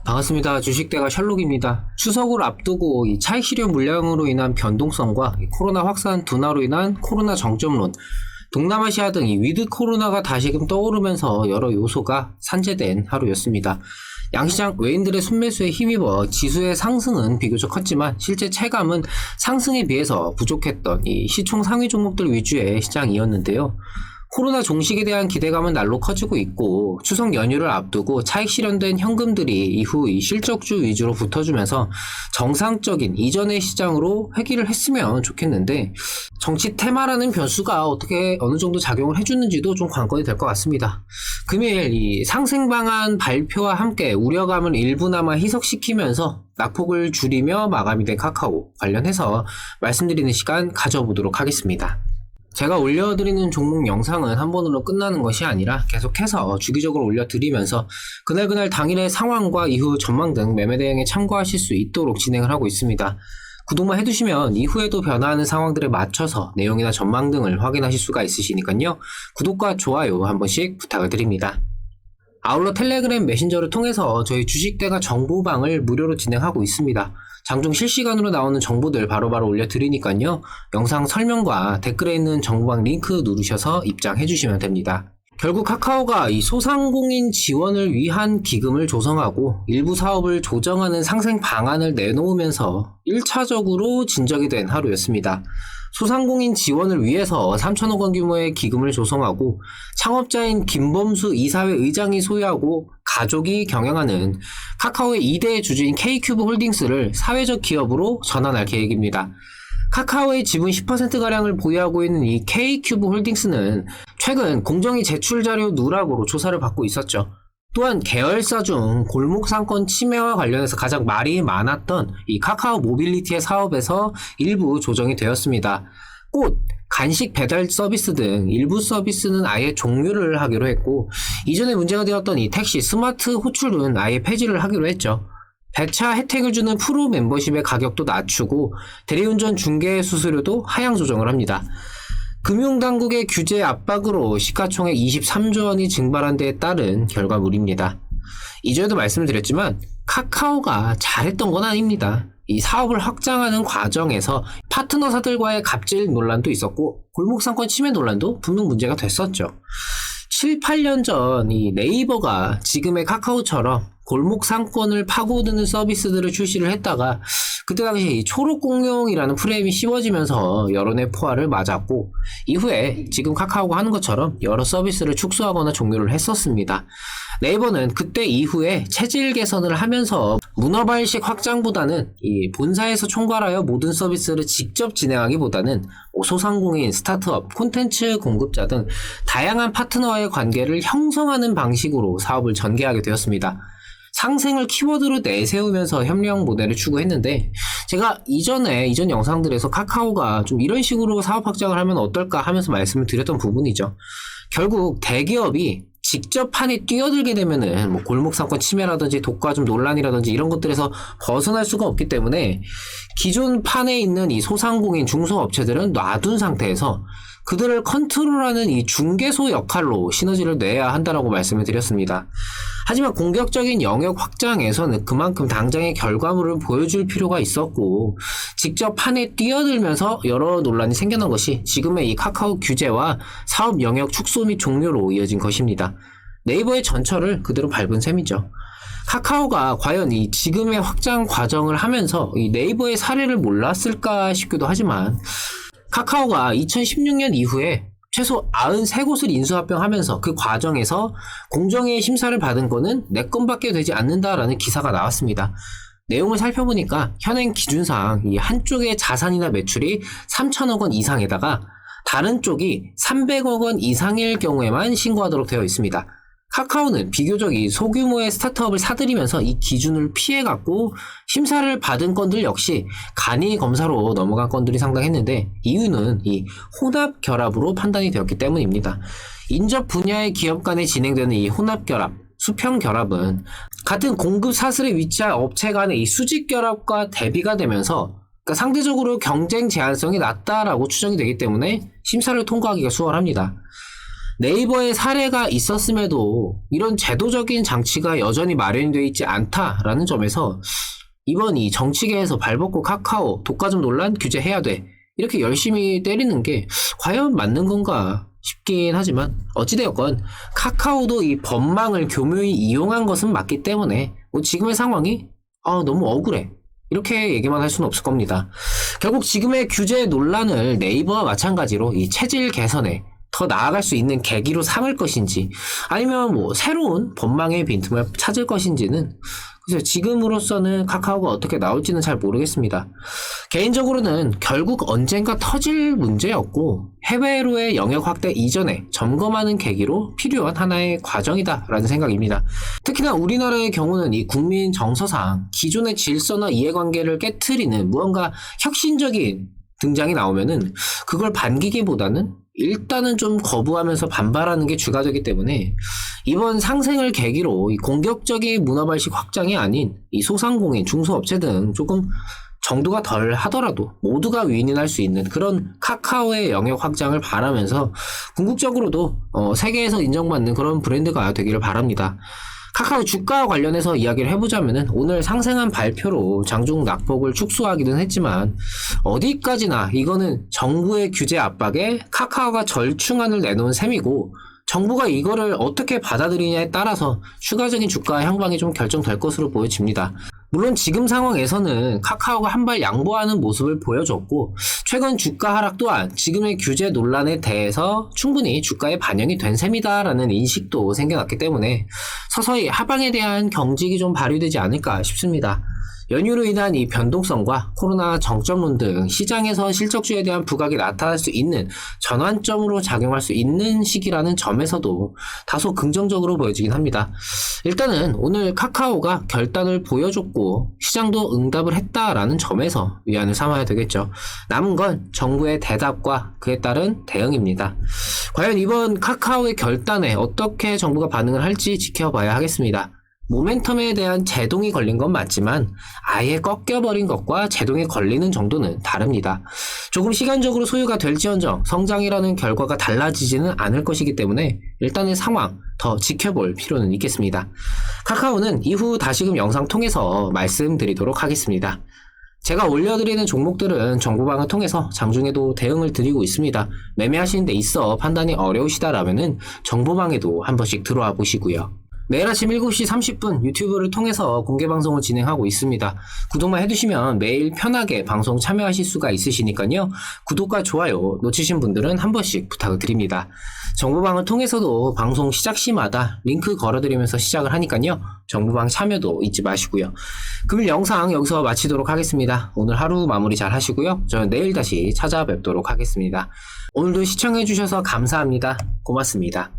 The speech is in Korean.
반갑습니다. 주식대가 셜록입니다. 추석을 앞두고 이 차익 실현 물량으로 인한 변동성과 코로나 확산 둔화로 인한 코로나 정점론, 동남아시아 등 이 위드 코로나가 다시금 떠오르면서 여러 요소가 산재된 하루였습니다. 양시장 외인들의 순매수에 힘입어 지수의 상승은 비교적 컸지만 실제 체감은 상승에 비해서 부족했던 이 시총 상위 종목들 위주의 시장이었는데요. 코로나 종식에 대한 기대감은 날로 커지고 있고 추석 연휴를 앞두고 차익 실현된 현금들이 이후 이 실적주 위주로 붙어주면서 정상적인 이전의 시장으로 회귀를 했으면 좋겠는데 정치 테마라는 변수가 어떻게 어느 정도 작용을 해주는지도 좀 관건이 될 것 같습니다. 금일 이 상생 방안 발표와 함께 우려감을 일부나마 희석시키면서 낙폭을 줄이며 마감이 된 카카오 관련해서 말씀드리는 시간 가져보도록 하겠습니다. 제가 올려드리는 종목 영상은 한 번으로 끝나는 것이 아니라 계속해서 주기적으로 올려드리면서 그날 당일의 상황과 이후 전망 등 매매 대응에 참고하실 수 있도록 진행을 하고 있습니다. 구독만 해두시면 이후에도 변화하는 상황들에 맞춰서 내용이나 전망 등을 확인하실 수가 있으시니까요. 구독과 좋아요 한 번씩 부탁을 드립니다. 아울러 텔레그램 메신저를 통해서 저희 주식대가 정보방을 무료로 진행하고 있습니다. 장중 실시간으로 나오는 정보들 바로바로 올려드리니까요. 영상 설명과 댓글에 있는 정보방 링크 누르셔서 입장해주시면 됩니다. 결국 카카오가 이 소상공인 지원을 위한 기금을 조성하고 일부 사업을 조정하는 상생 방안을 내놓으면서 1차적으로 진적이 된 하루였습니다. 소상공인 지원을 위해서 3천억 원 규모의 기금을 조성하고 창업자인 김범수 이사회 의장이 소유하고 가족이 경영하는 카카오의 2대 주주인 K큐브 홀딩스를 사회적 기업으로 전환할 계획입니다. 카카오의 지분 10%가량을 보유하고 있는 이 K큐브 홀딩스는 최근 공정위 제출 자료 누락으로 조사를 받고 있었죠. 또한 계열사 중 골목상권 침해와 관련해서 가장 말이 많았던 이 카카오 모빌리티의 사업에서 일부 조정이 되었습니다. 꽃, 간식 배달 서비스 등 일부 서비스는 아예 종료를 하기로 했고 이전에 문제가 되었던 이 택시, 스마트 호출은 아예 폐지를 하기로 했죠. 배차 혜택을 주는 프로 멤버십의 가격도 낮추고 대리운전 중개 수수료도 하향 조정을 합니다. 금융당국의 규제 압박으로 시가총액 23조 원이 증발한 데에 따른 결과물입니다. 이전에도 말씀을 드렸지만 카카오가 잘했던 건 아닙니다. 이 사업을 확장하는 과정에서 파트너사들과의 갑질 논란도 있었고 골목상권 침해 논란도 분명 문제가 됐었죠. 7, 8년 전 이 네이버가 지금의 카카오처럼 골목 상권을 파고드는 서비스들을 출시를 했다가 그때 당시 이 초록공룡이라는 프레임이 씌워지면서 여론의 포화를 맞았고 이후에 지금 카카오가 하는 것처럼 여러 서비스를 축소하거나 종료를 했었습니다. 네이버는 그때 이후에 체질 개선을 하면서 문어발식 확장보다는 이 본사에서 총괄하여 모든 서비스를 직접 진행하기보다는 소상공인, 스타트업, 콘텐츠 공급자 등 다양한 파트너와의 관계를 형성하는 방식으로 사업을 전개하게 되었습니다. 상생을 키워드로 내세우면서 협력 모델을 추구했는데 제가 이전 영상들에서 카카오가 좀 이런 식으로 사업 확장을 하면 어떨까 하면서 말씀을 드렸던 부분이죠. 결국 대기업이 직접 판에 뛰어들게 되면은 뭐 골목상권 침해라든지 독과점 논란이라든지 이런 것들에서 벗어날 수가 없기 때문에 기존 판에 있는 이 소상공인 중소업체들은 놔둔 상태에서 그들을 컨트롤하는 이 중개소 역할로 시너지를 내야 한다라고 말씀을 드렸습니다. 하지만 공격적인 영역 확장에서는 그만큼 당장의 결과물을 보여줄 필요가 있었고 직접 판에 뛰어들면서 여러 논란이 생겨난 것이 지금의 이 카카오 규제와 사업 영역 축소 및 종료로 이어진 것입니다. 네이버의 전철을 그대로 밟은 셈이죠. 카카오가 과연 이 지금의 확장 과정을 하면서 이 네이버의 사례를 몰랐을까 싶기도 하지만 카카오가 2016년 이후에 최소 93곳을 인수합병하면서 그 과정에서 공정위의 심사를 받은 거는 4건밖에 되지 않는다라는 기사가 나왔습니다. 내용을 살펴보니까 현행 기준상 이 한쪽의 자산이나 매출이 3천억 원 이상에다가 다른 쪽이 300억 원 이상일 경우에만 신고하도록 되어 있습니다. 카카오는 비교적 이 소규모의 스타트업을 사들이면서 이 기준을 피해갔고 심사를 받은 건들 역시 간이 검사로 넘어간 건들이 상당했는데 이유는 이 혼합 결합으로 판단이 되었기 때문입니다. 인접 분야의 기업 간에 진행되는 이 혼합 결합, 수평 결합은 같은 공급 사슬에 위치한 업체 간의 이 수직 결합과 대비가 되면서 그러니까 상대적으로 경쟁 제한성이 낮다라고 추정이 되기 때문에 심사를 통과하기가 수월합니다. 네이버의 사례가 있었음에도 이런 제도적인 장치가 여전히 마련되어 있지 않다라는 점에서 이번 이 정치계에서 발벗고 카카오 독과점 논란 규제해야 돼 이렇게 열심히 때리는 게 과연 맞는 건가 싶긴 하지만 어찌되었건 카카오도 이 법망을 교묘히 이용한 것은 맞기 때문에 뭐 지금의 상황이 너무 억울해 이렇게 얘기만 할 수는 없을 겁니다. 결국 지금의 규제 논란을 네이버와 마찬가지로 이 체질 개선에 더 나아갈 수 있는 계기로 삼을 것인지 아니면 뭐 새로운 법망의 빈틈을 찾을 것인지는 그래서 지금으로서는 카카오가 어떻게 나올지는 잘 모르겠습니다. 개인적으로는 결국 언젠가 터질 문제였고 해외로의 영역 확대 이전에 점검하는 계기로 필요한 하나의 과정이다라는 생각입니다. 특히나 우리나라의 경우는 이 국민 정서상 기존의 질서나 이해관계를 깨트리는 무언가 혁신적인 등장이 나오면은 그걸 반기기보다는 일단은 좀 거부하면서 반발하는 게 주가 되기 때문에 이번 상생을 계기로 이 공격적인 문화발식 확장이 아닌 이 소상공인, 중소업체 등 조금 정도가 덜 하더라도 모두가 윈윈할 수 있는 그런 카카오의 영역 확장을 바라면서 궁극적으로도 세계에서 인정받는 그런 브랜드가 되기를 바랍니다. 카카오 주가와 관련해서 이야기를 해보자면은 오늘 상생한 발표로 장중 낙폭을 축소하기는 했지만 어디까지나 이거는 정부의 규제 압박에 카카오가 절충안을 내놓은 셈이고 정부가 이거를 어떻게 받아들이냐에 따라서 추가적인 주가 향방이 좀 결정될 것으로 보여집니다. 물론 지금 상황에서는 카카오가 한 발 양보하는 모습을 보여줬고 최근 주가 하락 또한 지금의 규제 논란에 대해서 충분히 주가에 반영이 된 셈이다라는 인식도 생겨났기 때문에 서서히 하방에 대한 경직이 좀 발휘되지 않을까 싶습니다. 연휴로 인한 이 변동성과 코로나 정점론 등 시장에서 실적주에 대한 부각이 나타날 수 있는 전환점으로 작용할 수 있는 시기라는 점에서도 다소 긍정적으로 보여지긴 합니다. 일단은 오늘 카카오가 결단을 보여줬고 시장도 응답을 했다라는 점에서 위안을 삼아야 되겠죠. 남은 건 정부의 대답과 그에 따른 대응입니다. 과연 이번 카카오의 결단에 어떻게 정부가 반응을 할지 지켜봐야 하겠습니다. 모멘텀에 대한 제동이 걸린 건 맞지만 아예 꺾여버린 것과 제동이 걸리는 정도는 다릅니다. 조금 시간적으로 소요가 될지언정 성장이라는 결과가 달라지지는 않을 것이기 때문에 일단의 상황 더 지켜볼 필요는 있겠습니다. 카카오는 이후 다시금 영상 통해서 말씀드리도록 하겠습니다. 제가 올려드리는 종목들은 정보방을 통해서 장중에도 대응을 드리고 있습니다. 매매하시는 데 있어 판단이 어려우시다라면은 정보방에도 한 번씩 들어와 보시고요. 매일 아침 7시 30분 유튜브를 통해서 공개방송을 진행하고 있습니다. 구독만 해두시면 매일 편하게 방송 참여하실 수가 있으시니까요. 구독과 좋아요 놓치신 분들은 한 번씩 부탁을 드립니다. 정보방을 통해서도 방송 시작 시마다 링크 걸어드리면서 시작을 하니까요. 정보방 참여도 잊지 마시고요. 금일 영상 여기서 마치도록 하겠습니다. 오늘 하루 마무리 잘 하시고요. 저는 내일 다시 찾아뵙도록 하겠습니다. 오늘도 시청해주셔서 감사합니다. 고맙습니다.